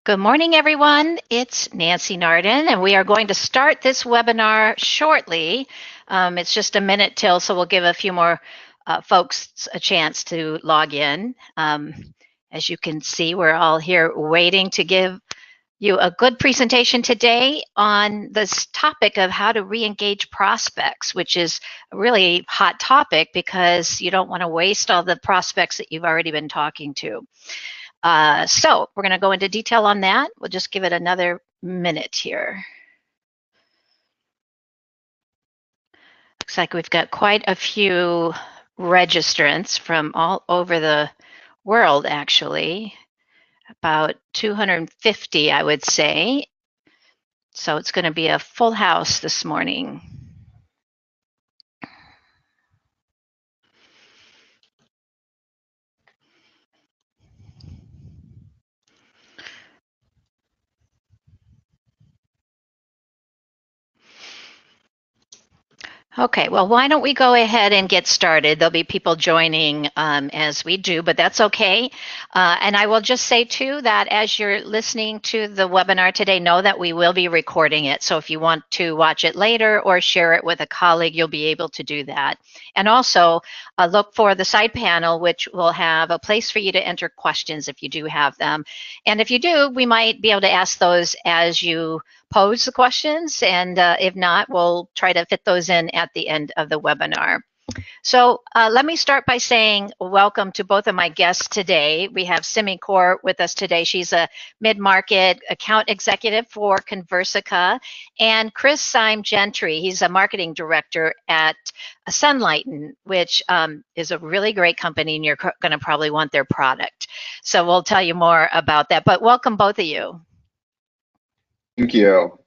Good morning, everyone. It's Nancy Nardin, and we are going to start this webinar shortly. It's just a minute till, so we'll give a few more folks a chance to log in. As you can see, we're all here waiting to give you a good presentation today on this topic of how to re-engage prospects, which is a really hot topic because you don't want to waste all the prospects that you've already been talking to. So we're going to go into detail on that. We'll just give it another minute here. Looks like we've got quite a few registrants from all over the world, actually. About 250, I would say. So it's going to be a full house this morning. Okay, well, why don't we go ahead and get started? There'll be people joining as we do, but that's okay. And I will just say, too, that as you're listening to the webinar today, know that we will be recording it. So if you want to watch it later or share it with a colleague, you'll be able to do that. And also look for the side panel, which will have a place for you to enter questions if you do have them. And if you do, we might be able to ask those as you pose the questions, and if not, we'll try to fit those in at the end of the webinar. So let me start by saying welcome to both of my guests today. We have Simmy Kaur with us today. She's a mid-market account executive for Conversica, and Kris Saim-Gentry. He's a marketing director at Sunlighten, which is a really great company, and you're going to probably want their product. So we'll tell you more about that, but welcome both of you. Thank you.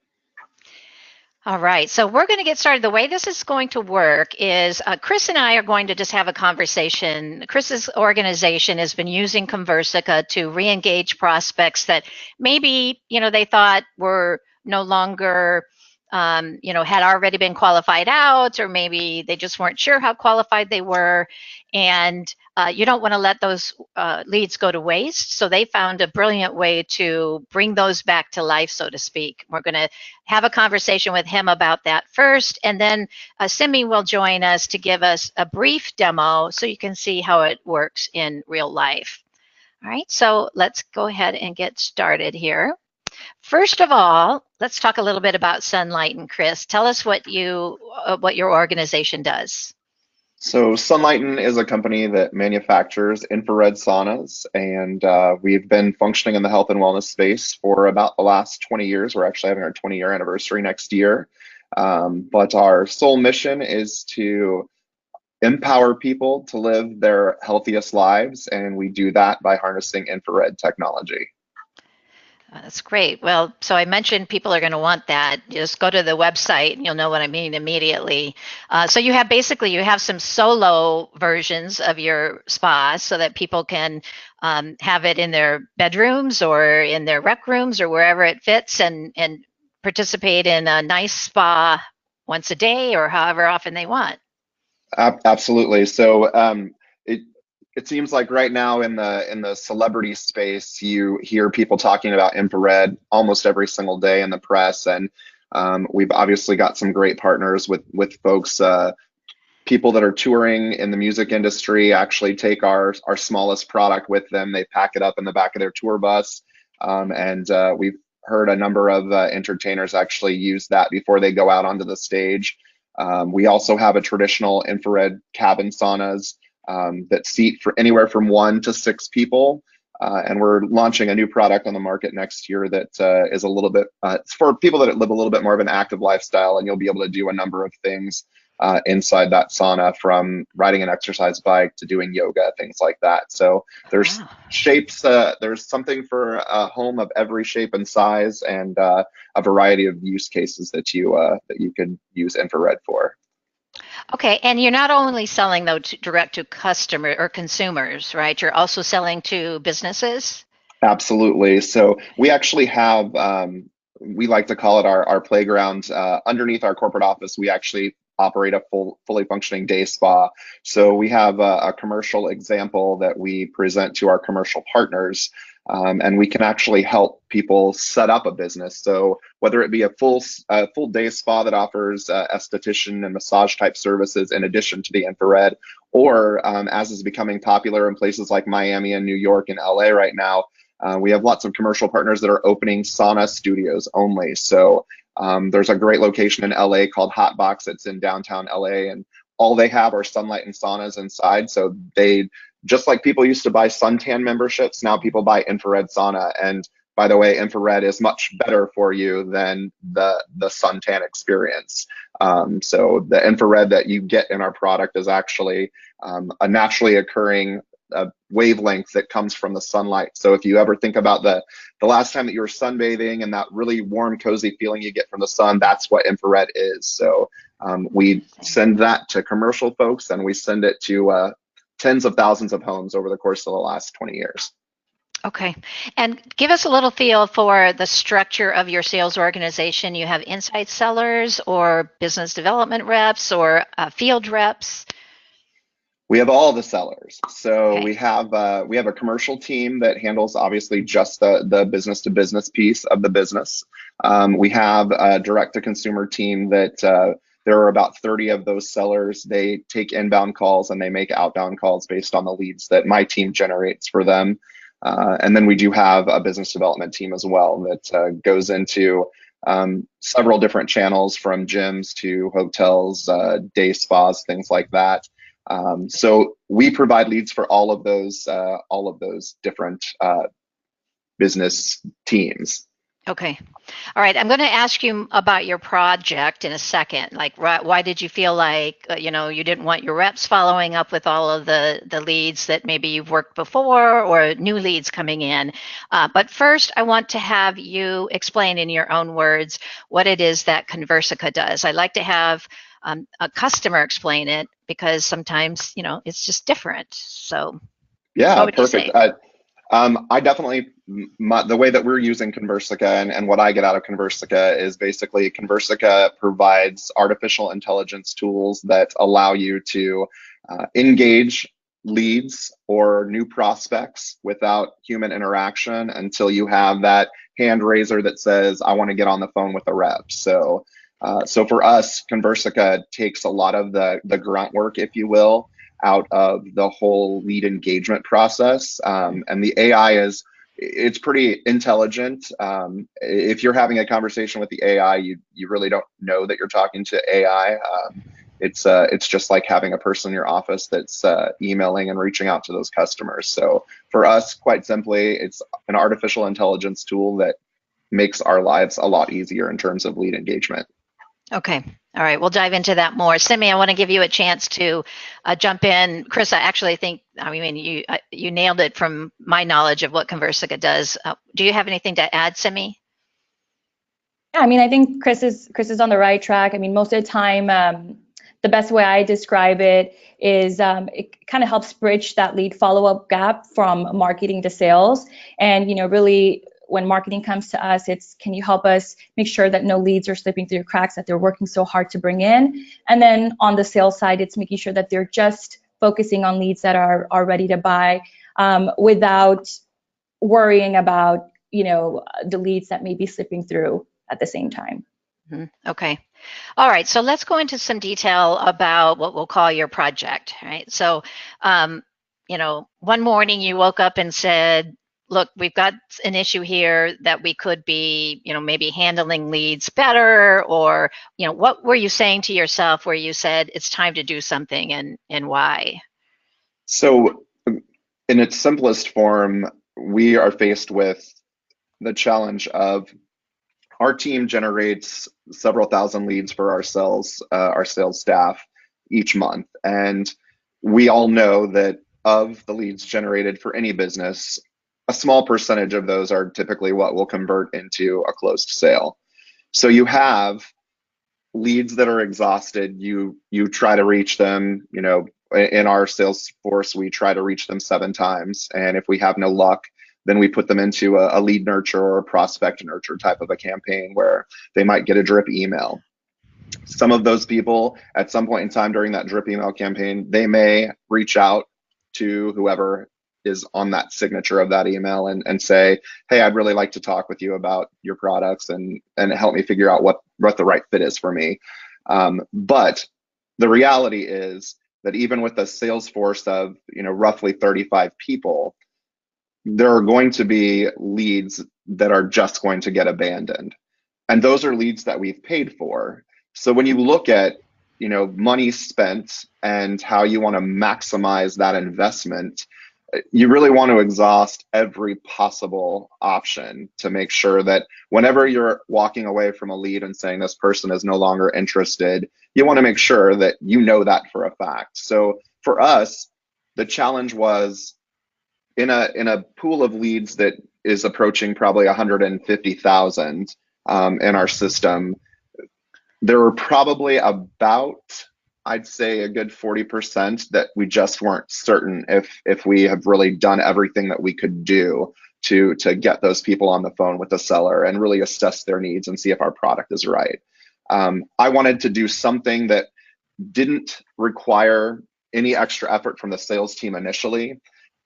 All right, so we're going to get started. The way this is going to work is Kris and I are going to just have a conversation. Kris's organization has been using Conversica to re-engage prospects that maybe, they thought were no longer, had already been qualified out, or maybe they just weren't sure how qualified they were. And you don't want to let those leads go to waste. So they found a brilliant way to bring those back to life, so to speak. We're going to have a conversation with him about that first. And then Simmy will join us to give us a brief demo so you can see how it works in real life. All right, so let's go ahead and get started here. First of all, let's talk a little bit about Sunlighten. Kris, tell us what your organization does. So Sunlighten is a company that manufactures infrared saunas, and we've been functioning in the health and wellness space for about the last 20 years. We're actually having our 20-year anniversary next year. But our sole mission is to empower people to live their healthiest lives, and we do that by harnessing infrared technology. That's great. Well, so I mentioned people are going to want that. Just go to the website and you'll know what I mean immediately. So you have some solo versions of your spa so that people can have it in their bedrooms or in their rec rooms or wherever it fits, and participate in a nice spa once a day or however often they want. Absolutely. So it seems like right now in the celebrity space, you hear people talking about infrared almost every single day in the press, and we've obviously got some great partners with folks, people that are touring in the music industry actually take our smallest product with them. They pack it up in the back of their tour bus, and we've heard a number of entertainers actually use that before they go out onto the stage. We also have a traditional infrared cabin saunas that seat for anywhere from 1 to 6 people. And we're launching a new product on the market next year that is a little bit, it's for people that live a little bit more of an active lifestyle, and you'll be able to do a number of things inside that sauna, from riding an exercise bike to doing yoga, things like that. So there's shapes, there's something for a home of every shape and size, and a variety of use cases that you can use infrared for. Okay, and you're not only selling though direct to customer or consumers, right? You're also selling to businesses? Absolutely. So we actually have, we like to call it our playground. Underneath our corporate office, we actually operate a fully functioning day spa. So we have a commercial example that we present to our commercial partners, and we can actually help people set up a business. So whether it be a full day spa that offers esthetician and massage type services in addition to the infrared, or as is becoming popular in places like Miami and New York and LA right now, we have lots of commercial partners that are opening sauna studios only. So there's a great location in LA called Hotbox. It's in downtown LA, and all they have are Sunlighten saunas inside. So they, just like people used to buy suntan memberships, now people buy infrared sauna. And by the way, infrared is much better for you than the suntan experience. So the infrared that you get in our product is actually a naturally occurring wavelength that comes from the sunlight. So if you ever think about the last time that you were sunbathing and that really warm, cozy feeling you get from the sun, that's what infrared is. So we send that to commercial folks, and we send it to tens of thousands of homes over the course of the last 20 years. Okay. And give us a little feel for the structure of your sales organization. You have inside sellers or business development reps or field reps? We have all the sellers. So Okay. we have a commercial team that handles obviously just the business to business piece of the business. We have a direct to consumer team that there are about 30 of those sellers. They take inbound calls and they make outbound calls based on the leads that my team generates for them. And then we do have a business development team as well that goes into several different channels, from gyms to hotels, day spas, things like that. So we provide leads for all of those different business teams. Okay. All right. I'm going to ask you about your project in a second. Like, why did you feel like, you didn't want your reps following up with all of the leads that maybe you've worked before, or new leads coming in? But first, I want to have you explain in your own words what it is that Conversica does. I like to have a customer explain it, because sometimes, it's just different. So Yeah, what would you perfect. say? I definitely, the way that we're using Conversica and what I get out of Conversica is basically Conversica provides artificial intelligence tools that allow you to engage leads or new prospects without human interaction until you have that hand raiser that says, I want to get on the phone with a rep. So for us, Conversica takes a lot of the grunt work, if you will, out of the whole lead engagement process. And the AI it's pretty intelligent. If you're having a conversation with the AI, you really don't know that you're talking to AI. It's just like having a person in your office that's emailing and reaching out to those customers. So for us, quite simply, it's an artificial intelligence tool that makes our lives a lot easier in terms of lead engagement. Okay. All right. We'll dive into that more. Simmy, I want to give you a chance to jump in. Kris, I actually think, you nailed it from my knowledge of what Conversica does. Do you have anything to add, Simmy? Yeah, I think Kris is on the right track. Most of the time, the best way I describe it is it kind of helps bridge that lead follow-up gap from marketing to sales. And, really, when marketing comes to us, it's, can you help us make sure that no leads are slipping through your cracks that they're working so hard to bring in? And then on the sales side, it's making sure that they're just focusing on leads that are ready to buy, without worrying about, the leads that may be slipping through at the same time. Mm-hmm. Okay. All right. So let's go into some detail about what we'll call your project, right? So, one morning you woke up and said, look, we've got an issue here that we could be, maybe handling leads better, or, what were you saying to yourself where you said it's time to do something, and why? So in its simplest form, we are faced with the challenge of our team generates several thousand leads for our sales staff each month. And we all know that of the leads generated for any business, a small percentage of those are typically what will convert into a closed sale. So you have leads that are exhausted. You try to reach them, in our sales force, we try to reach them 7 times. And if we have no luck, then we put them into a lead nurture or a prospect nurture type of a campaign where they might get a drip email. Some of those people at some point in time during that drip email campaign, they may reach out to whoever is on that signature of that email and say, hey, I'd really like to talk with you about your products and help me figure out what the right fit is for me. But the reality is that even with a sales force of roughly 35 people, there are going to be leads that are just going to get abandoned. And those are leads that we've paid for. So when you look at, money spent and how you want to maximize that investment, you really want to exhaust every possible option to make sure that whenever you're walking away from a lead and saying this person is no longer interested, you want to make sure that you know that for a fact. So for us, the challenge was in a pool of leads that is approaching probably 150,000 in our system. There were probably about, I'd say, a good 40% that we just weren't certain if we have really done everything that we could do to get those people on the phone with the seller and really assess their needs and see if our product is right. I wanted to do something that didn't require any extra effort from the sales team initially.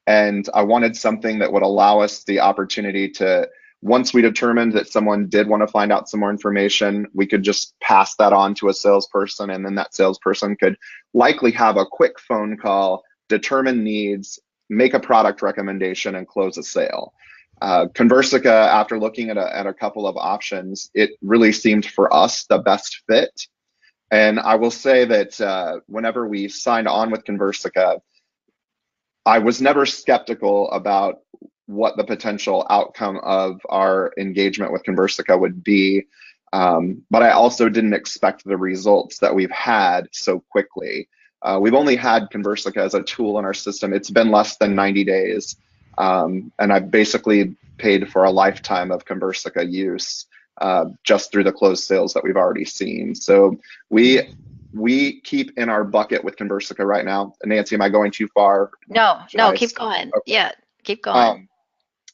And I wanted something that would allow us the opportunity to, once we determined that someone did want to find out some more information, we could just pass that on to a salesperson, and then that salesperson could likely have a quick phone call, determine needs, make a product recommendation, and close a sale. Conversica, after looking at a couple of options, it really seemed for us the best fit. And I will say that whenever we signed on with Conversica, I was never skeptical about what the potential outcome of our engagement with Conversica would be, but I also didn't expect the results that we've had so quickly. We've only had Conversica as a tool in our system. It's been less than 90 days, and I've basically paid for a lifetime of Conversica use just through the closed sales that we've already seen. So we keep in our bucket with Conversica right now. Nancy, am I going too far? No, keep going. Okay. Yeah, keep going.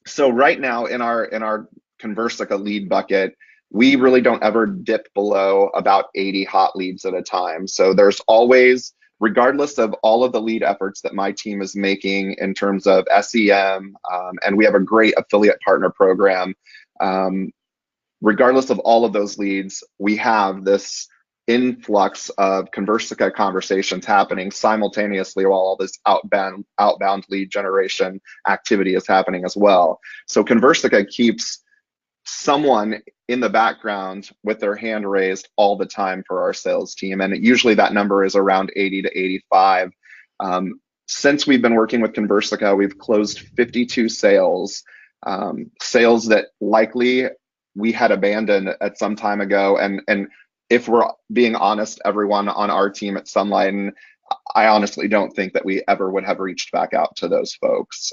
So right now in our Conversica lead bucket, we really don't ever dip below about 80 hot leads at a time. So there's always, regardless of all of the lead efforts that my team is making in terms of SEM, and we have a great affiliate partner program, regardless of all of those leads, we have this influx of Conversica conversations happening simultaneously while all this outbound lead generation activity is happening as well. So Conversica keeps someone in the background with their hand raised all the time for our sales team, and usually that number is around 80 to 85. Since we've been working with Conversica, we've closed 52 sales, sales that likely we had abandoned at some time ago, and if we're being honest, everyone on our team at Sunlighten, I honestly don't think that we ever would have reached back out to those folks.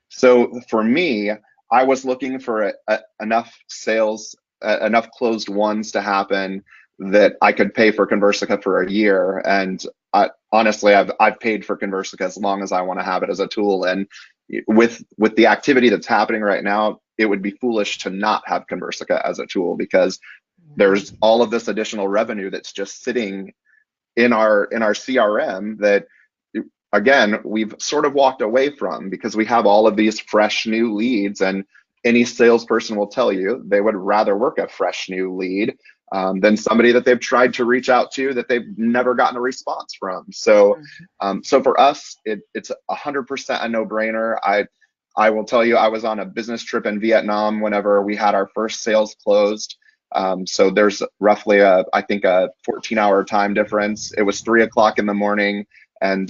So for me, I was looking for enough sales, enough closed ones to happen that I could pay for Conversica for a year. And honestly, I've paid for Conversica as long as I want to have it as a tool. And with the activity that's happening right now, it would be foolish to not have Conversica as a tool, because there's all of this additional revenue that's just sitting in our CRM that, again, we've sort of walked away from because we have all of these fresh new leads, and any salesperson will tell you they would rather work a fresh new lead than somebody that they've tried to reach out to that they've never gotten a response from. So, so for us, it's 100% a no-brainer. I will tell you, I was on a business trip in Vietnam whenever we had our first sales closed. So there's roughly I think a 14-hour time difference. It was 3 o'clock in the morning, and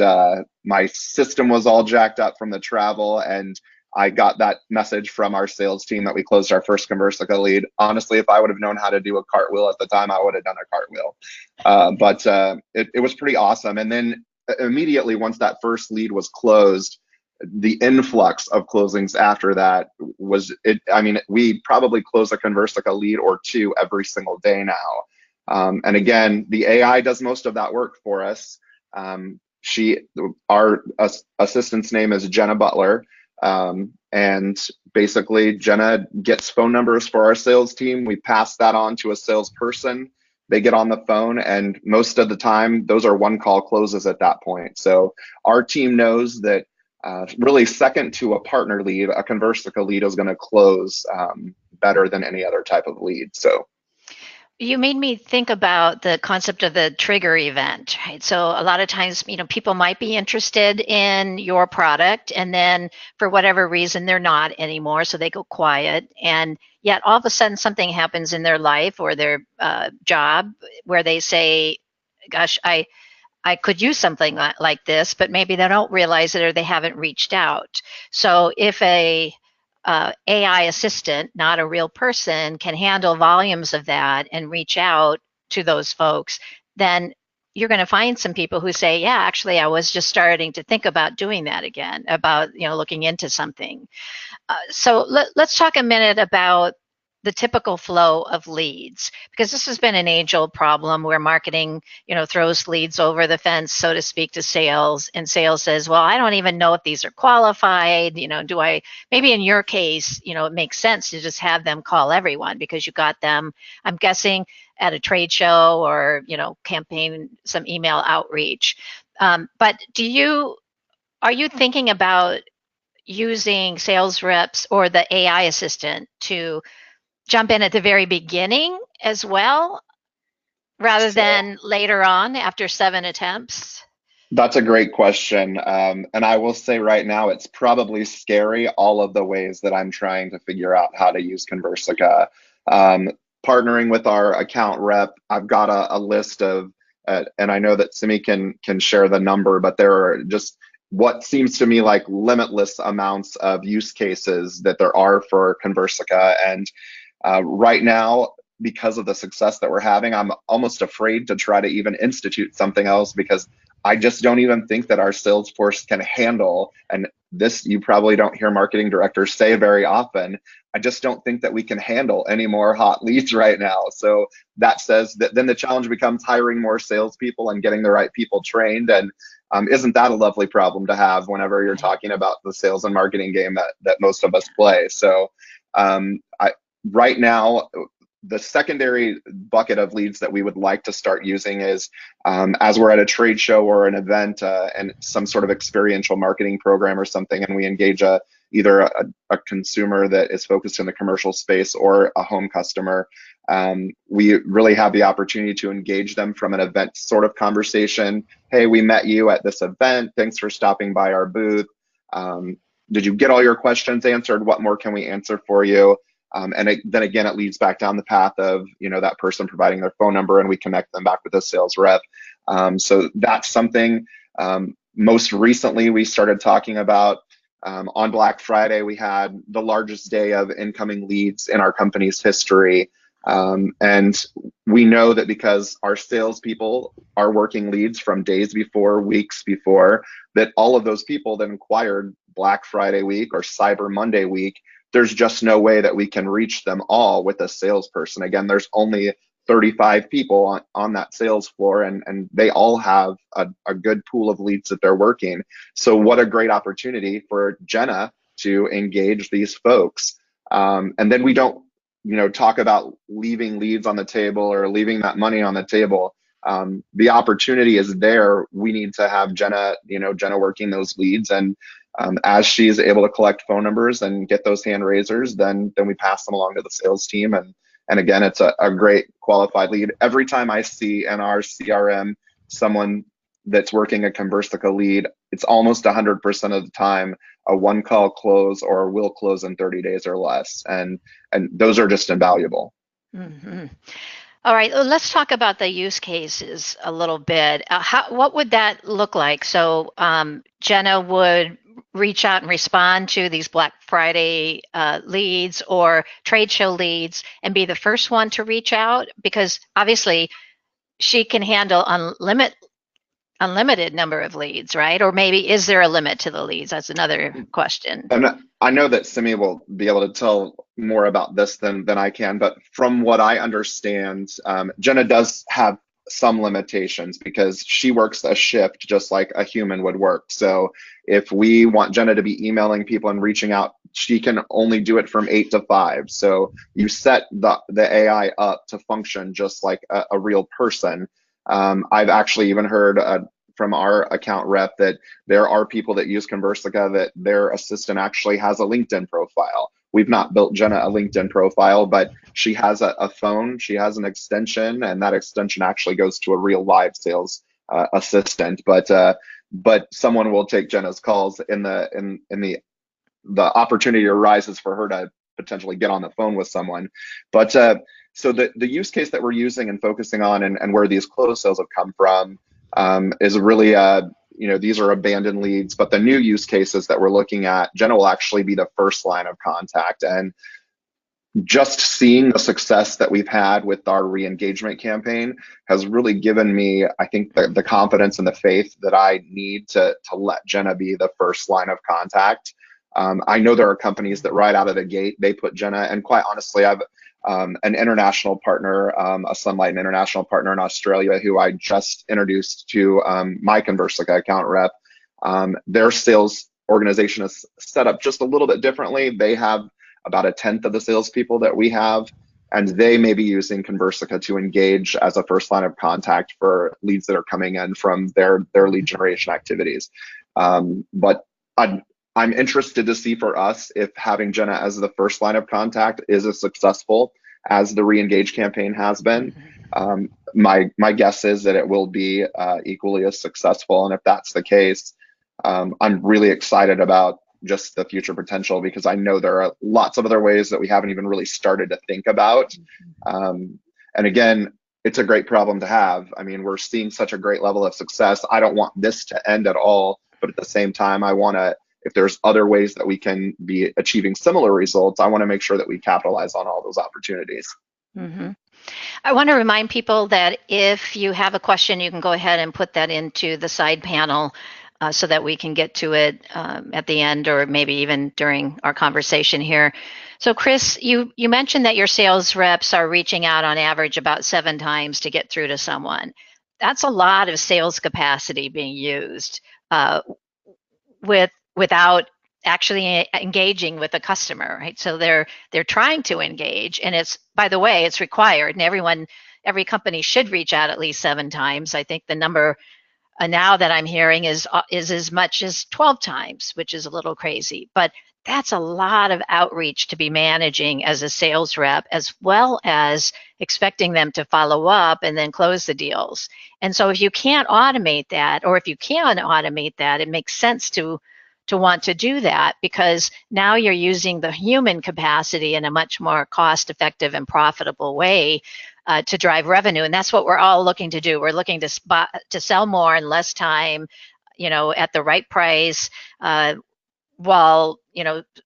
my system was all jacked up from the travel, and I got that message from our sales team that we closed our first Conversica lead. Honestly, if I would have known how to do a cartwheel at the time, I would have done a cartwheel. But it was pretty awesome. And then immediately once that first lead was closed, the influx of closings after that was it. I mean, we probably close a Conversica lead or two every single day now. And again, the AI does most of that work for us. Our assistant's name is Jenna Butler. And basically Jenna gets phone numbers for our sales team. We pass that on to a salesperson. they get on the phone, and most of the time those are one call closes at that point. So our team knows that really second to a partner lead, a Conversica lead is going to close better than any other type of lead. So you made me think about the concept of the trigger event, right? So a lot of times, people might be interested in your product, and then for whatever reason, they're not anymore. So they go quiet, and yet all of a sudden something happens in their life or their job where they say, gosh, I could use something like this, but maybe they don't realize it or they haven't reached out. So if a AI assistant, not a real person, can handle volumes of that and reach out to those folks, then you're going to find some people who say, yeah, actually, I was just starting to think about doing that again, about looking into something. So let's talk a minute about the typical flow of leads, because this has been an age-old problem where marketing, throws leads over the fence, so to speak, to sales, and sales says, well, I don't even know if these are qualified. Maybe in your case, it makes sense to just have them call everyone because you got them, I'm guessing, at a trade show or, campaign, some email outreach. But are you thinking about using sales reps or the AI assistant to jump in at the very beginning as well, rather than later on after 7 attempts? That's a great question. And I will say right now, it's probably scary, all of the ways that I'm trying to figure out how to use Conversica. Partnering with our account rep, I've got a list of, and I know that Simmy can share the number, but there are just what seems to me like limitless amounts of use cases that there are for Conversica. And right now, because of the success that we're having, I'm almost afraid to try to even institute something else, because I just don't even think that our sales force can handle, and this you probably don't hear marketing directors say very often, I just don't think that we can handle any more hot leads right now. So that says that then the challenge becomes hiring more salespeople and getting the right people trained. And isn't that a lovely problem to have whenever you're talking about the sales and marketing game that most of us play? So right now, the secondary bucket of leads that we would like to start using is as we're at a trade show or an event and some sort of experiential marketing program or something, and we engage either a consumer that is focused in the commercial space or a home customer, we really have the opportunity to engage them from an event sort of conversation. Hey, we met you at this event. Thanks for stopping by our booth. Did you get all your questions answered? What more can we answer for you? Then again, it leads back down the path of that person providing their phone number, and we connect them back with a sales rep. So that's something. Most recently, we started talking about on Black Friday. We had the largest day of incoming leads in our company's history, and we know that because our salespeople are working leads from days before, weeks before, that all of those people that inquired Black Friday week or Cyber Monday week, there's just no way that we can reach them all with a salesperson. Again, there's only 35 people on that sales floor, and they all have a good pool of leads that they're working. So what a great opportunity for Jenna to engage these folks. And then we don't, talk about leaving leads on the table or leaving that money on the table. The opportunity is there. We need to have Jenna working those leads, and as she's able to collect phone numbers and get those hand raisers, then we pass them along to the sales team. And again, it's a great qualified lead. Every time I see in our CRM someone that's working a Conversica lead, it's almost 100% of the time a one call close or will close in 30 days or less. And those are just invaluable. Mm-hmm. All right, let's talk about the use cases a little bit. What would that look like? So Jenna would reach out and respond to these Black Friday leads or trade show leads and be the first one to reach out, because obviously she can handle unlimited number of leads, right? Or maybe is there a limit to the leads? That's another question. And I know that Simmy will be able to tell more about this than I can, but from what I understand, Jenna does have some limitations because she works a shift just like a human would work. So if we want Jenna to be emailing people and reaching out she can only do it from 8 to 5. So you set the AI up to function just like a real person. I've actually even heard from our account rep that there are people that use Conversica that their assistant actually has a LinkedIn profile. We've not built Jenna a LinkedIn profile, but she has a phone, she has an extension, and that extension actually goes to a real live sales assistant. But someone will take Jenna's calls in the opportunity arises for her to potentially get on the phone with someone. But so the use case that we're using and focusing on, and where these closed sales have come from, is really these are abandoned leads. But the new use cases that we're looking at, Jenna will actually be the first line of contact. And just seeing the success that we've had with our re-engagement campaign has really given me, I think, the confidence and the faith that I need to let Jenna be the first line of contact. I know there are companies that right out of the gate, they put Jenna, and quite honestly, I've an international partner, a Sunlighten international partner in Australia, who I just introduced to my Conversica account rep. Their sales organization is set up just a little bit differently. They have about 1/10 of the salespeople that we have, and they may be using Conversica to engage as a first line of contact for leads that are coming in from their lead generation activities. But I'm interested to see for us if having Jenna as the first line of contact is as successful as the re-engage campaign has been. My guess is that it will be equally as successful, and if that's the case, I'm really excited about just the future potential, because I know there are lots of other ways that we haven't even really started to think about. And again, it's a great problem to have. I mean, we're seeing such a great level of success. I don't want this to end at all, but at the same time, I want to, if there's other ways that we can be achieving similar results, I want to make sure that we capitalize on all those opportunities. Mm-hmm. I want to remind people that if you have a question, you can go ahead and put that into the side panel so that we can get to it at the end, or maybe even during our conversation here. So Kris, you mentioned that your sales reps are reaching out on average about 7 times to get through to someone. That's a lot of sales capacity being used without actually engaging with the customer, right? So they're trying to engage, and it's, by the way, it's required, and every company should reach out at least 7 times. I think the number now that I'm hearing is as much as 12 times, which is a little crazy, but that's a lot of outreach to be managing as a sales rep, as well as expecting them to follow up and then close the deals. And so if you can't automate that, or if you can automate that, it makes sense to want to do that, because now you're using the human capacity in a much more cost-effective and profitable way to drive revenue. And that's what we're all looking to do. We're looking to sell more in less time, at the right price, while,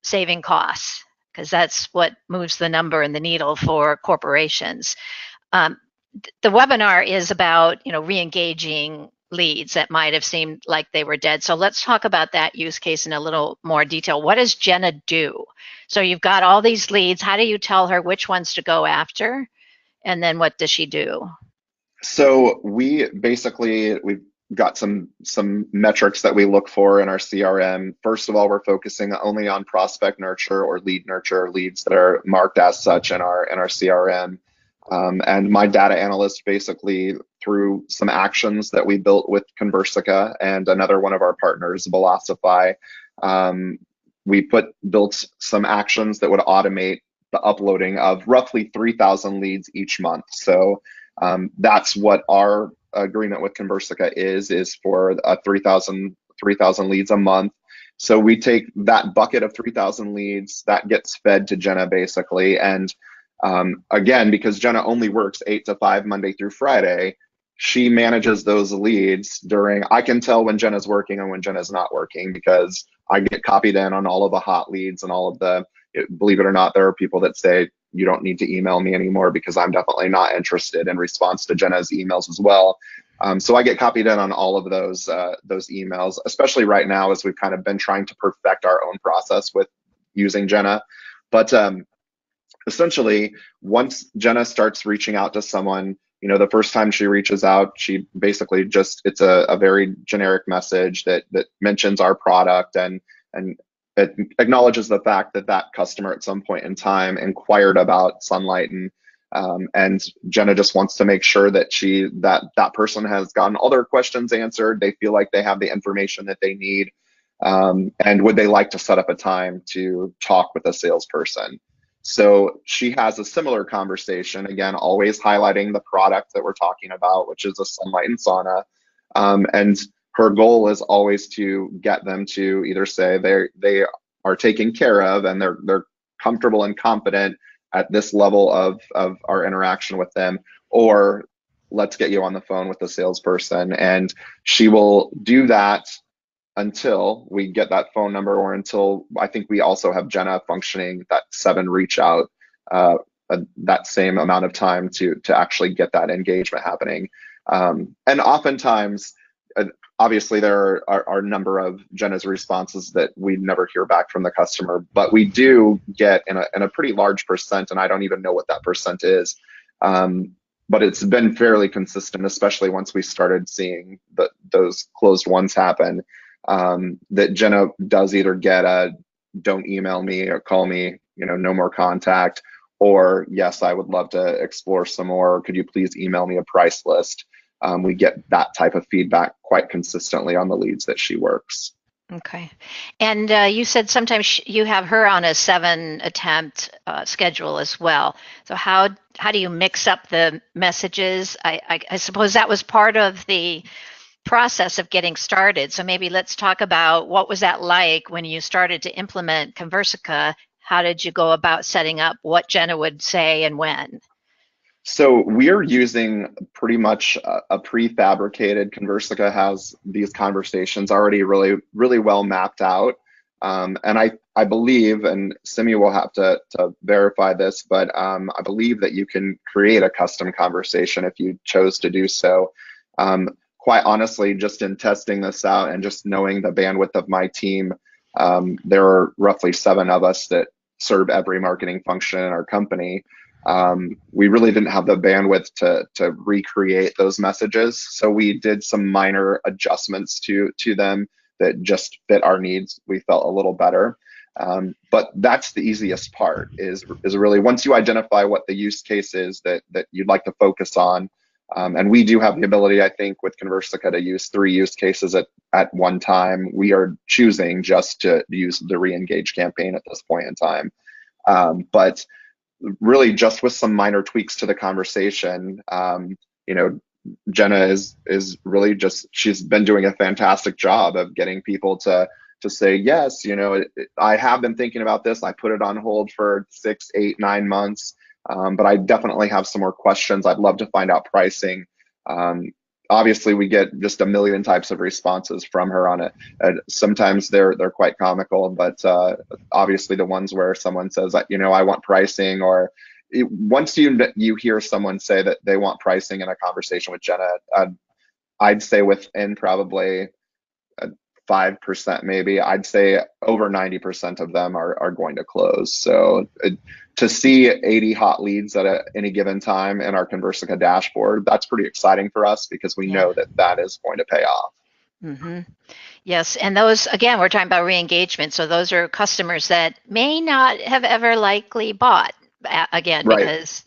saving costs, because that's what moves the number and the needle for corporations. The webinar is about, re-engaging leads that might have seemed like they were dead. So let's talk about that use case in a little more detail. What does Jenna do? So you've got all these leads. How do you tell her which ones to go after? And then what does she do? So we've got some metrics that we look for in our CRM. First of all, we're focusing only on prospect nurture or lead nurture, leads that are marked as such in our CRM. And my data analyst, basically through some actions that we built with Conversica and another one of our partners, Velocify, we built some actions that would automate the uploading of roughly 3,000 leads each month. So that's what our agreement with Conversica is for 3,000 leads a month. So we take that bucket of 3,000 leads that gets fed to Jenna basically, and again, because Jenna only works 8 to 5 Monday through Friday, she manages those leads I can tell when Jenna's working and when Jenna's not working, because I get copied in on all of the hot leads and all of believe it or not, there are people that say, you don't need to email me anymore, because I'm definitely not interested, in response to Jenna's emails as well. So I get copied in on all of those emails, especially right now as we've kind of been trying to perfect our own process with using Jenna. But essentially, once Jenna starts reaching out to someone, the first time she reaches out, she basically it's a very generic message that mentions our product and it acknowledges the fact that that customer at some point in time inquired about Sunlighten. And Jenna just wants to make sure that that person has gotten all their questions answered. They feel like they have the information that they need. And would they like to set up a time to talk with a salesperson? So she has a similar conversation, again, always highlighting the product that we're talking about, which is a Sunlighten sauna. And her goal is always to get them to either say they are taken care of and they're comfortable and confident at this level of our interaction with them, or let's get you on the phone with the salesperson. And she will do that until we get that phone number, or until I think we also have Jenna functioning that 7 reach out, that same amount of time to actually get that engagement happening. And oftentimes, obviously there are a number of Jenna's responses that we never hear back from the customer, but we do get in a pretty large percent, and I don't even know what that percent is. But it's been fairly consistent, especially once we started seeing those closed ones happen, that Jenna does either get a "don't email me or call me, no more contact," or "yes, I would love to explore some more. Could you please email me a price list?" We get that type of feedback quite consistently on the leads that she works. Okay. And you said sometimes you have her on a 7 attempt schedule as well. So how do you mix up the messages? I suppose that was part of the process of getting started. So maybe let's talk about what was that like when you started to implement Conversica? How did you go about setting up what Jenna would say and when? So we're using pretty much a prefabricated. Conversica has these conversations already really, really well mapped out. And I believe, and Simmy will have to verify this, but I believe that you can create a custom conversation if you chose to do so. Quite honestly, just in testing this out and just knowing the bandwidth of my team, there are roughly 7 of us that serve every marketing function in our company. We really didn't have the bandwidth to recreate those messages, so we did some minor adjustments to them that just fit our needs. We felt a little better, but that's the easiest part. Is really once you identify what the use case is that you'd like to focus on, and we do have the ability, I think, with Conversica to use 3 use cases at one time. We are choosing just to use the re-engage campaign at this point in time, but really just with some minor tweaks to the conversation, Jenna is really just, she's been doing a fantastic job of getting people to say, yes, I have been thinking about this. I put it on hold for 6, 8, 9 months, but I definitely have some more questions. I'd love to find out pricing. Obviously, we get just a million types of responses from her on it. Sometimes they're quite comical, but obviously the ones where someone says, I want pricing, or once you hear someone say that they want pricing in a conversation with Jenna, I'd say within probably 5%, maybe, I'd say over 90% of them are going to close. So to see 80 hot leads at any given time in our Conversica dashboard, that's pretty exciting for us, because we know that is going to pay off. Mm-hmm. Yes, and those, again, we're talking about re-engagement. So those are customers that may not have ever likely bought again, Right. because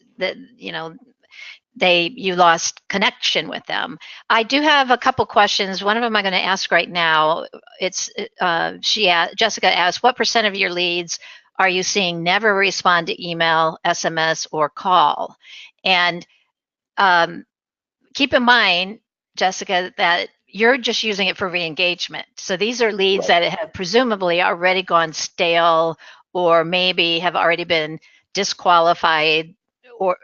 you lost connection with them. I do have a couple questions. One of them I'm going to ask right now. It's Jessica asked, what % of your leads are you seeing never respond to email, SMS, or call? And keep in mind, Jessica, that you're just using it for re-engagement. So these are leads that have presumably already gone stale, or maybe have already been disqualified, or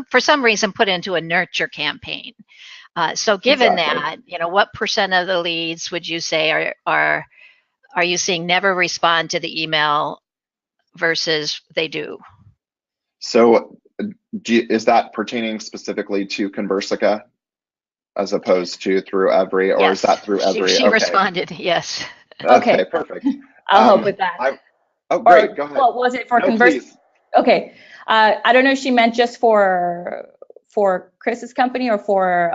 for some reason put into a nurture campaign. So given that, what % of the leads would you say are you seeing never respond to the email versus they do? So is that pertaining specifically to Conversica as opposed to through every, or Yes, is that through every? She responded, yes. Okay, perfect. I'll help with that. Great, go ahead. What was it for Conversica? Okay, I don't know if she meant just for Kris's company or for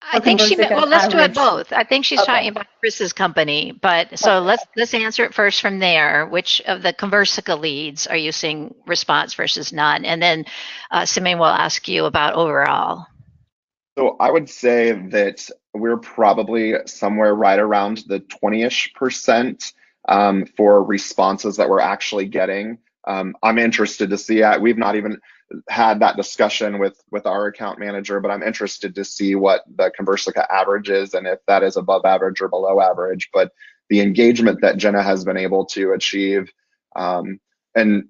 I or think Conversica's well, let's do it average? both. I think she's Okay. talking about Kris's company, but so Okay. let's answer it first from there. Which of the Conversica leads are you seeing response versus none? And then Simone will ask you about overall. So I would say that we're probably somewhere right around the 20-ish% for responses that we're actually getting. I'm interested to see it. We've not even had that discussion with our account manager, but I'm interested to see what the Conversica average is and if that is above average or below average. But the engagement that Jenna has been able to achieve, and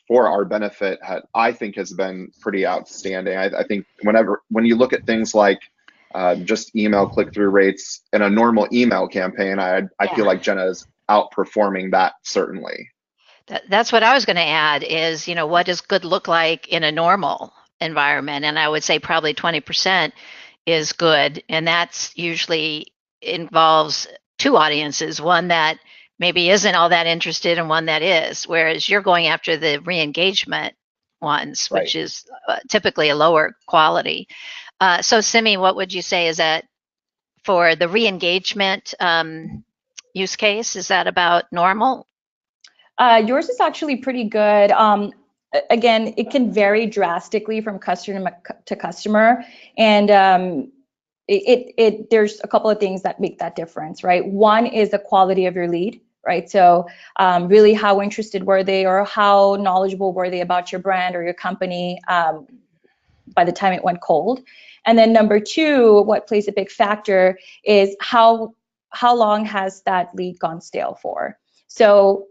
for our benefit, I think has been pretty outstanding. I think when you look at things like just email click-through rates in a normal email campaign, I feel Yeah. like Jenna is outperforming that certainly. That's what I was going to add is, what does good look like in a normal environment? And I would say probably 20% is good. And that's usually involves two audiences, one that maybe isn't all that interested and one that is, whereas you're going after the re-engagement ones, Right. which is typically a lower quality. So Simi, what would you say is that for the re-engagement use case, is that about normal? Yours is actually pretty good. Again, it can vary drastically from customer to customer, and there's a couple of things that make that difference, right? One is the quality of your lead, right? So really, how interested were they, or how knowledgeable were they about your brand or your company by the time it went cold? And then number two, what plays a big factor is how long has that lead gone stale for? So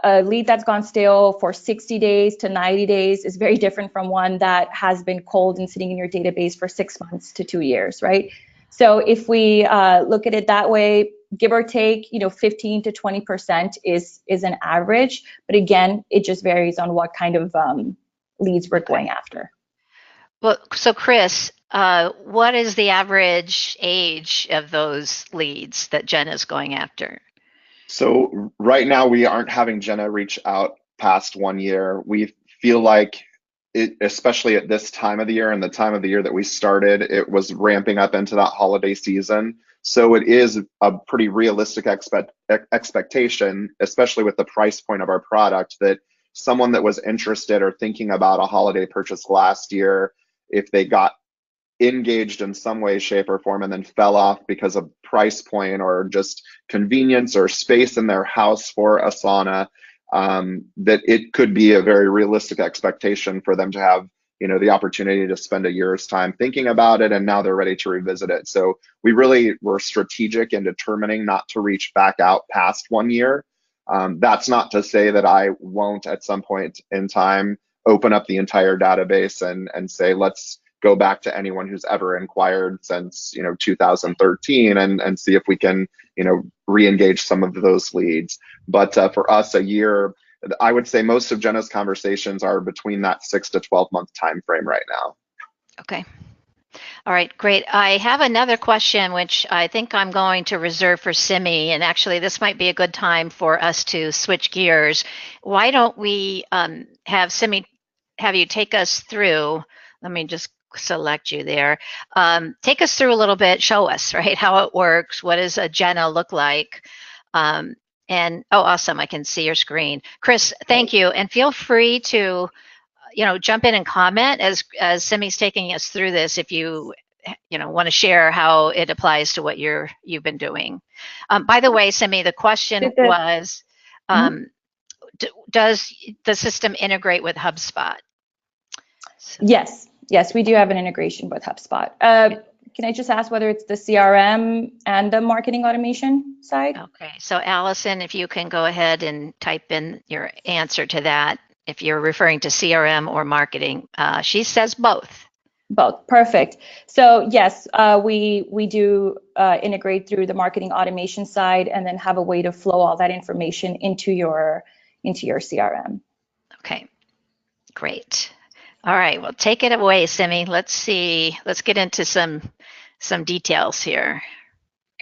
a lead that's gone stale for 60 days to 90 days is very different from one that has been cold and sitting in your database for 6 months to 2 years, right? So if we look at it that way, give or take, 15 to 20% is an average. But again, it just varies on what kind of leads we're going after. Well, so Kris, what is the average age of those leads that Jen is going after? So right now we aren't having Jenna reach out past 1 year. We feel like it, especially at this time of the year and the time of the year that we started, it was ramping up into that holiday season. So it is a pretty realistic expectation, especially with the price point of our product, that someone that was interested or thinking about a holiday purchase last year, if they got engaged in some way, shape, or form and then fell off because of price point or just convenience or space in their house for a sauna, that it could be a very realistic expectation for them to have, the opportunity to spend a year's time thinking about it, and now they're ready to revisit it. So we really were strategic in determining not to reach back out past 1 year. That's not to say that I won't at some point in time open up the entire database and say, let's go back to anyone who's ever inquired since 2013 and see if we can re-engage some of those leads. But for us, a year, I would say most of Jenna's conversations are between that 6 to 12 month time frame right now. Okay. All right, great. I have another question, which I think I'm going to reserve for Simi. And actually, this might be a good time for us to switch gears. Why don't we have Simi have you take us through? Let me just select you there. Take us through a little bit, show us, right, how it works. What does a Jenna look like? And awesome, I can see your screen. Kris, thank you. And feel free to, jump in and comment as Simi's taking us through this if you want to share how it applies to what you've been doing. By the way, Simi, the question was, does the system integrate with HubSpot? Yes, we do have an integration with HubSpot. Can I just ask whether it's the CRM and the marketing automation side? Okay, so Allison, if you can go ahead and type in your answer to that, if you're referring to CRM or marketing. She says both. Both, perfect. So yes, we do integrate through the marketing automation side, and then have a way to flow all that information into your CRM. Okay, great. All right, well, take it away, Simi. Let's see. Let's get into some details here.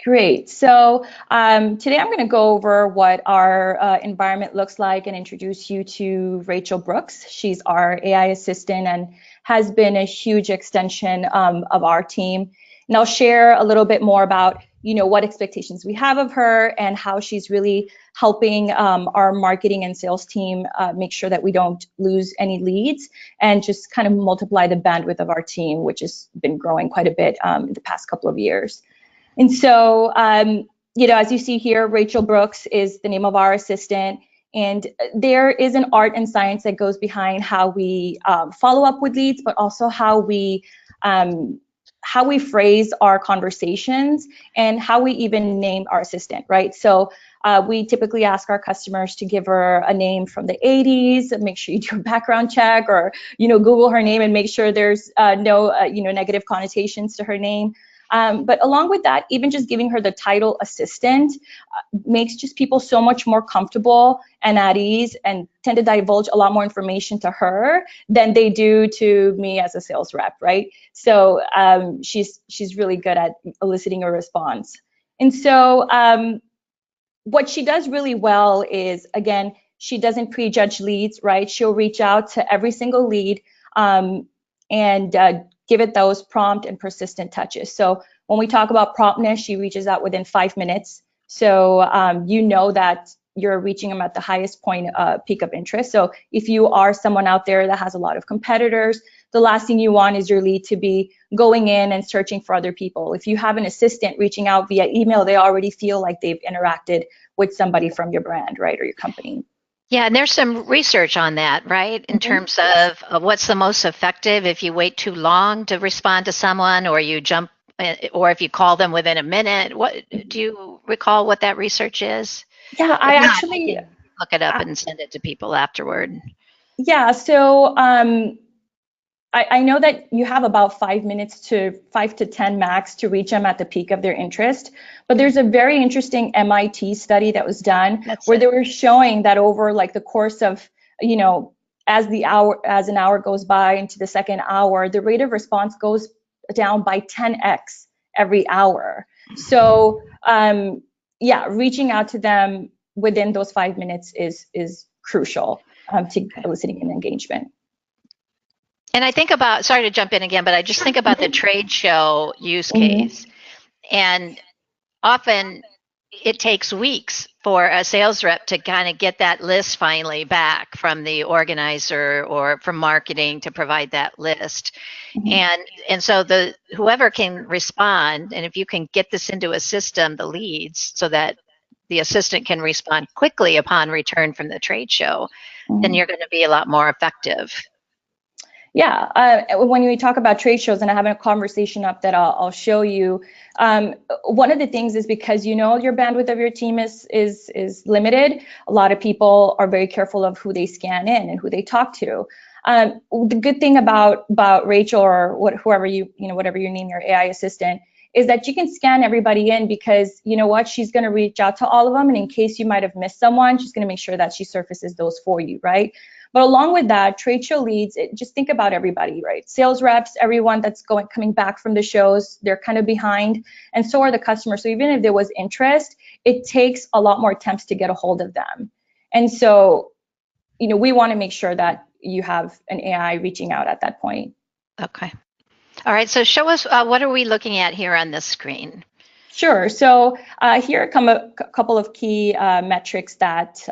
Great. So today I'm going to go over what our environment looks like and introduce you to Rachel Brooks. She's our AI assistant and has been a huge extension of our team. and I'll share a little bit more about, what expectations we have of her and how she's really helping our marketing and sales team make sure that we don't lose any leads and just kind of multiply the bandwidth of our team, which has been growing quite a bit in the past couple of years. And so, as you see here, Rachel Brooks is the name of our assistant. And there is an art and science that goes behind how we follow up with leads, but also how we phrase our conversations and how we even name our assistant, right? So we typically ask our customers to give her a name from the 80s, make sure you do a background check, or Google her name and make sure there's no negative connotations to her name. But along with that, even just giving her the title assistant makes just people so much more comfortable and at ease and tend to divulge a lot more information to her than they do to me as a sales rep, right? So she's really good at eliciting a response. And so what she does really well is, again, she doesn't prejudge leads, right? She'll reach out to every single lead and give it those prompt and persistent touches. So when we talk about promptness, she reaches out within 5 minutes. So that you're reaching them at the highest point, peak of interest. So if you are someone out there that has a lot of competitors, the last thing you want is your lead to be going in and searching for other people. If you have an assistant reaching out via email, they already feel like they've interacted with somebody from your brand, right, or your company. Yeah, and there's some research on that, right? In terms of what's the most effective if you wait too long to respond to someone, or you jump, or if you call them within a minute. What do you recall what that research is? Yeah, I actually look it up and send it to people afterward. Yeah, so I know that you have about 5 to 10 max to reach them at the peak of their interest. But there's a very interesting MIT study that was done where they were showing that over like the course of, as an hour goes by into the second hour, the rate of response goes down by 10x every hour. So reaching out to them within those 5 minutes is crucial to eliciting an engagement. And I think about, sorry to jump in again, but I just think about the trade show use case. And often it takes weeks for a sales rep to kind of get that list finally back from the organizer or from marketing to provide that list. And so whoever can respond, and if you can get this into a system, the leads, so that the assistant can respond quickly upon return from the trade show, then you're going to be a lot more effective. Yeah, when we talk about trade shows, and I have a conversation up that I'll show you, one of the things is because your bandwidth of your team is limited. A lot of people are very careful of who they scan in and who they talk to. The good thing about Rachel or whoever whatever you name your AI assistant is that you can scan everybody in, because she's going to reach out to all of them, and in case you might have missed someone, she's going to make sure that she surfaces those for you, right? But along with that, trade show leads, just think about everybody, right? Sales reps, everyone that's coming back from the shows, they're kind of behind, and so are the customers. So even if there was interest, it takes a lot more attempts to get a hold of them. And so, we want to make sure that you have an AI reaching out at that point. Okay. All right. So show us, what are we looking at here on this screen? Sure. So here come a couple of key metrics that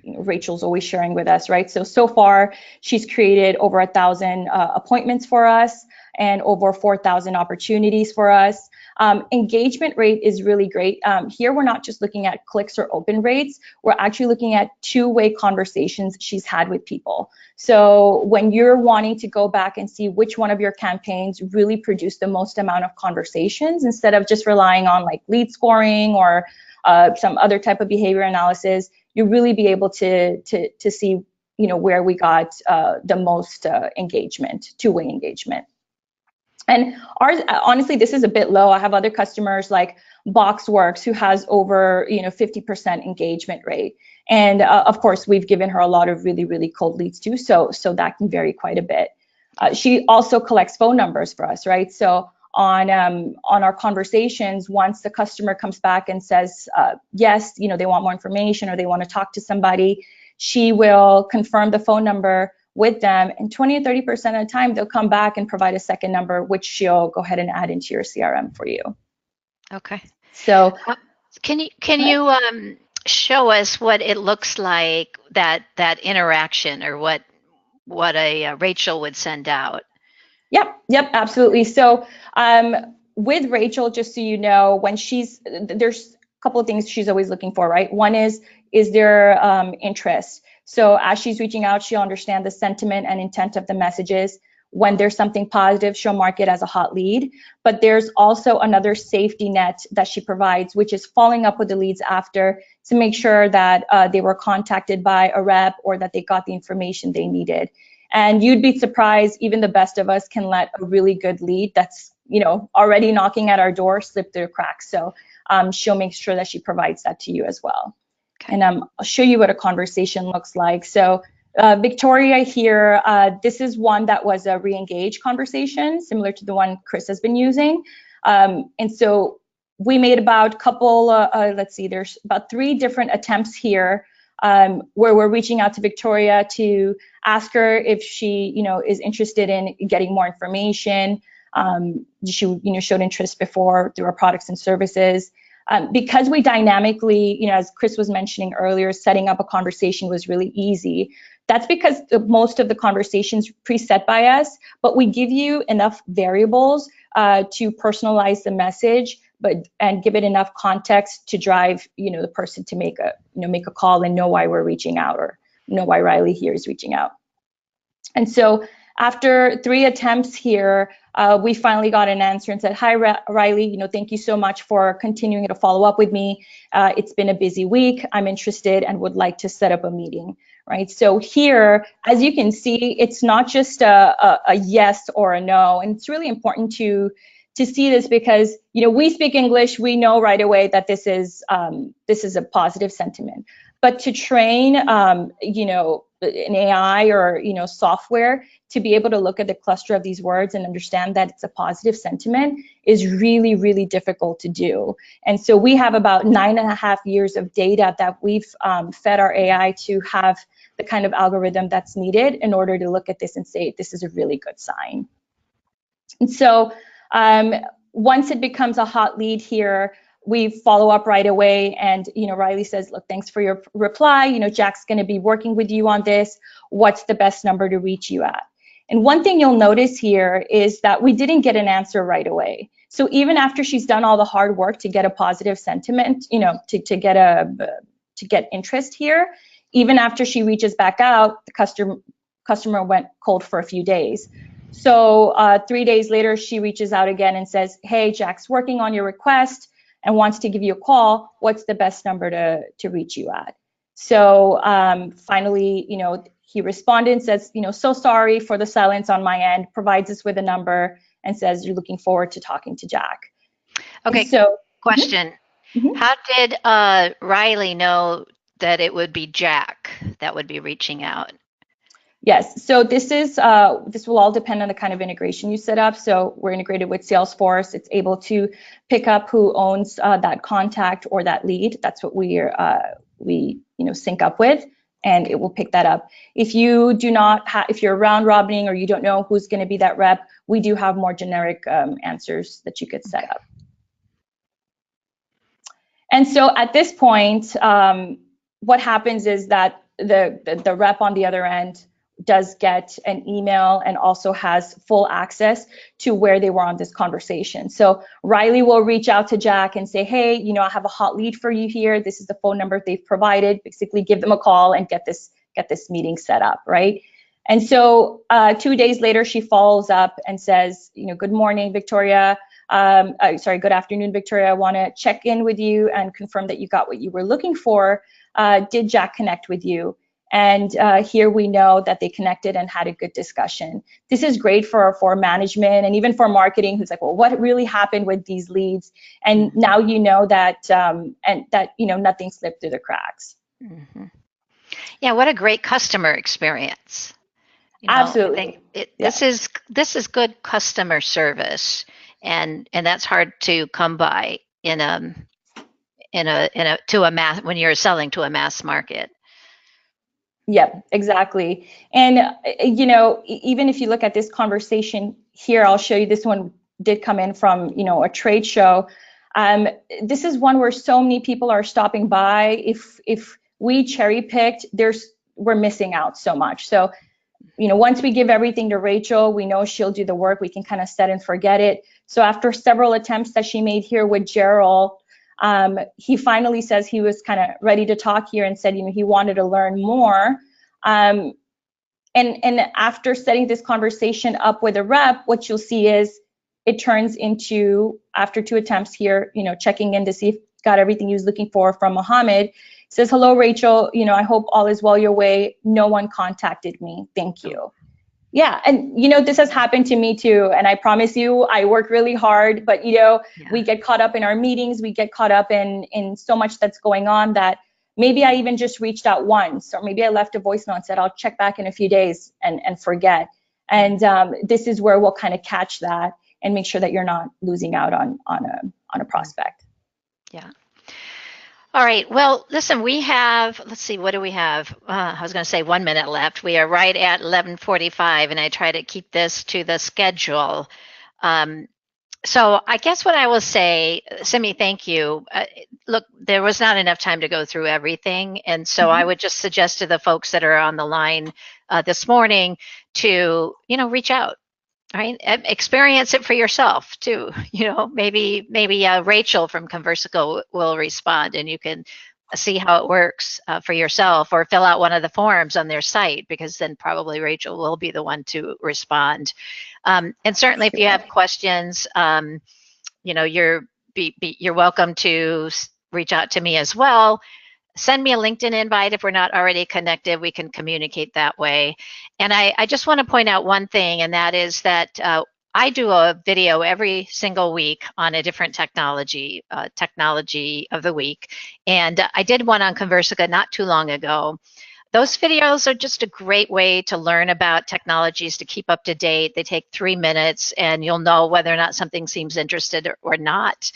Rachel's always sharing with us, right? So far, she's created over 1,000 appointments for us and over 4,000 opportunities for us. Engagement rate is really great. Here, we're not just looking at clicks or open rates. We're actually looking at two-way conversations she's had with people. So when you're wanting to go back and see which one of your campaigns really produced the most amount of conversations, instead of just relying on like lead scoring or some other type of behavior analysis, you really be able to see where we got the most engagement, two-way engagement. And ours, honestly, this is a bit low. I have other customers like Boxworks who has over 50% engagement rate. And of course, we've given her a lot of really, really cold leads too. So that can vary quite a bit. She also collects phone numbers for us, right? So on our conversations, once the customer comes back and says, yes, they want more information or they want to talk to somebody, she will confirm the phone number with them, and 20 to 30% of the time they'll come back and provide a second number, which she'll go ahead and add into your CRM for you. Okay. So can you show us what it looks like, that interaction, or what a Rachel would send out? Yep, absolutely. So with Rachel, just so you know, when there's a couple of things she's always looking for, right? One is there interest? So as she's reaching out, she'll understand the sentiment and intent of the messages. When there's something positive, she'll mark it as a hot lead. But there's also another safety net that she provides, which is following up with the leads after to make sure that they were contacted by a rep or that they got the information they needed. And you'd be surprised, even the best of us can let a really good lead that's, already knocking at our door slip through the cracks. So she'll make sure that she provides that to you as well. Okay. And I'll show you what a conversation looks like. So Victoria here, this is one that was a re-engage conversation, similar to the one Kris has been using. And so we made about there's about 3 different attempts here where we're reaching out to Victoria to ask her if she, is interested in getting more information. She, showed interest before through our products and services. Because we dynamically, as Kris was mentioning earlier, setting up a conversation was really easy. That's because most of the conversations preset by us, but we give you enough variables to personalize the message, and give it enough context to drive, the person to make a call and know why we're reaching out, or know why Riley here is reaching out. And so after 3 attempts here, we finally got an answer and said, "Hi, Riley, thank you so much for continuing to follow up with me. It's been a busy week. I'm interested and would like to set up a meeting." Right. So here, as you can see, it's not just a yes or a no. And it's really important to see this because, we speak English, we know right away that this is a positive sentiment. But to train, an AI or, software to be able to look at the cluster of these words and understand that it's a positive sentiment is really, really difficult to do. And so we have about 9.5 years of data that we've fed our AI to have the kind of algorithm that's needed in order to look at this and say, this is a really good sign. And so once it becomes a hot lead here, we follow up right away, and Riley says, "Look, thanks for your reply. Jack's going to be working with you on this. What's the best number to reach you at?" And one thing you'll notice here is that we didn't get an answer right away. So even after she's done all the hard work to get a positive sentiment, to get interest here, even after she reaches back out, the customer went cold for a few days. So 3 days later, she reaches out again and says, "Hey, Jack's working on your request and wants to give you a call. What's the best number to reach you at?" So finally, he responded and says, "So sorry for the silence on my end," provides us with a number and says, "You're looking forward to talking to Jack." Okay, so question. Mm-hmm. How did Riley know that it would be Jack that would be reaching out? Yes, so this will all depend on the kind of integration you set up. So we're integrated with Salesforce. It's able to pick up who owns that contact or that lead. That's what we sync up with, and it will pick that up. If you do not if you're round robining or you don't know who's going to be that rep, we do have more generic answers that you could set up. And so at this point, what happens is that the rep on the other end does get an email and also has full access to where they were on this conversation. So Riley will reach out to Jack and say, "Hey, I have a hot lead for you here. This is the phone number they've provided." Basically give them a call and get this meeting set up, right? And so 2 days later, she follows up and says, "Good morning, Victoria. Good afternoon, Victoria. I want to check in with you and confirm that you got what you were looking for. Did Jack connect with you?" And here we know that they connected and had a good discussion. This is great for management and even for marketing, who's like, "Well, what really happened with these leads?" And now you know that nothing slipped through the cracks. Mm-hmm. Yeah, what a great customer experience. Absolutely. This is good customer service, and that's hard to come by when you're selling to a mass market. Yeah, exactly. And, you know, even if you look at this conversation here, I'll show you this one did come in from, you know, a trade show. This is one where so many people are stopping by. If we cherry picked, we're missing out so much. So, you know, once we give everything to Rachel, we know she'll do the work. We can kind of set and forget it. So after several attempts that she made here with Gerald, he finally says he was kind of ready to talk here and said, you know, he wanted to learn more. And after setting this conversation up with a rep, what you'll see is it turns into, after 2 attempts here, you know, checking in to see if got everything he was looking for from Mohammed. Says, hello, Rachel, you know, I hope all is well your way. No one contacted me. Thank you. Yeah, and you know, this has happened to me too, and I promise you, I work really hard, but you know, we get caught up in our meetings, we get caught up in so much that's going on that maybe I even just reached out once, or maybe I left a voicemail and said I'll check back in a few days and forget. And this is where we'll kind of catch that and make sure that you're not losing out on a prospect. Yeah. All right. Well, listen, we have, let's see, what do we have? I was going to say 1 minute left. We are right at 11:45, and I try to keep this to the schedule. So I guess what I will say, Simmy, thank you. Look, there was not enough time to go through everything. And so I would just suggest to the folks that are on the line this morning to, you know, reach out. Right, experience it for yourself too. You know, maybe Rachel from Conversica will respond, and you can see how it works for yourself, or fill out one of the forms on their site, because then probably Rachel will be the one to respond. And certainly, if you have questions, you know, you're welcome to reach out to me as well. Send me a LinkedIn invite if we're not already connected. We can communicate that way. And I just want to point out one thing, and that is that I do a video every single week on a different technology of the week. And I did one on Conversica not too long ago. Those videos are just a great way to learn about technologies, to keep up to date. They take 3 minutes, and you'll know whether or not something seems interested or not.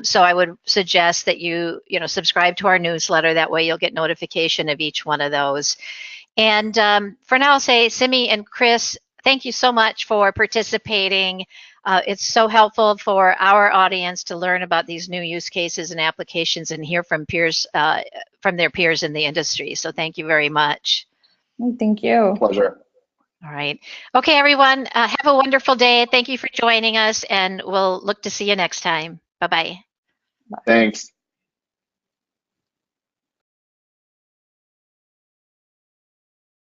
So I would suggest that you subscribe to our newsletter. That way you'll get notification of each one of those. And for now, I'll say, Simmy and Kris, thank you so much for participating. It's so helpful for our audience to learn about these new use cases and applications and hear from peers, from their peers in the industry. So thank you very much. Thank you. Pleasure. All right. Okay, everyone, have a wonderful day. Thank you for joining us, and we'll look to see you next time. Bye-bye. Thanks.